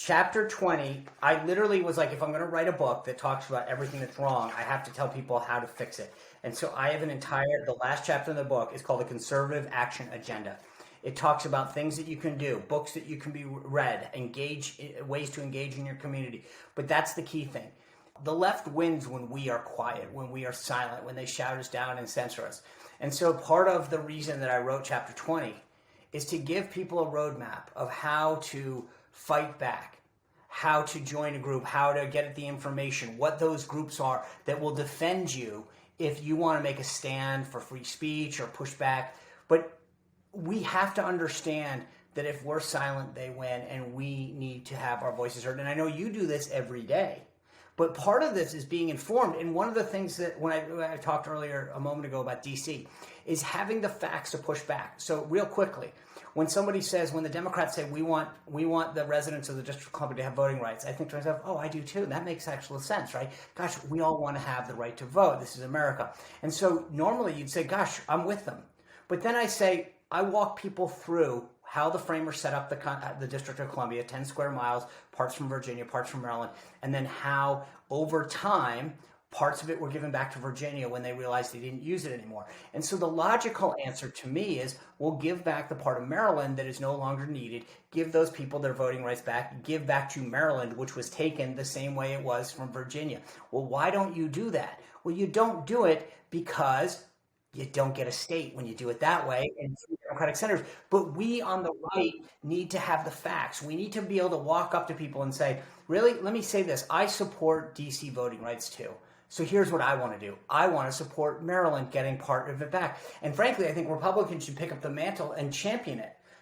Chapter 20, I literally was like, if I'm going to write a book that talks about everything that's wrong, I have to tell people how to fix it. And so I have the last chapter in the book is called the Conservative Action Agenda. It talks about things that you can do, books that you can be read, ways to engage in your community. But that's the key thing. The left wins when we are quiet, when we are silent, when they shout us down and censor us. And so part of the reason that I wrote chapter 20 is to give people a roadmap of how to fight back, how to join a group, how to get at the information, what those groups are that will defend you if you want to make a stand for free speech or push back. But we have to understand that if we're silent, they win, and we need to have our voices heard. And I know you do this every day. But part of this is being informed. And one of the things that when I talked earlier a moment ago about DC is having the facts to push back. So real quickly, when the Democrats say we want the residents of the District of Columbia to have voting rights, I think to myself, oh, I do too. That makes actual sense, right? Gosh, we all want to have the right to vote. This is America. And so normally you'd say, gosh, I'm with them. But then I walk people through how the framers set up the District of Columbia, 10 square miles, parts from Virginia, parts from Maryland, and then how over time parts of it were given back to Virginia when they realized they didn't use it anymore. And so the logical answer to me is, we'll give back the part of Maryland that is no longer needed, give those people their voting rights back, give back to Maryland, which was taken the same way it was from Virginia. Well, why don't you do that? Well, you don't do it because you don't get a state when you do it that way in Democratic senators. But we on the right need to have the facts. We need to be able to walk up to people and say, really, let me say this. I support DC voting rights too. So here's what I want to do. I want to support Maryland getting part of it back. And frankly, I think Republicans should pick up the mantle and champion it.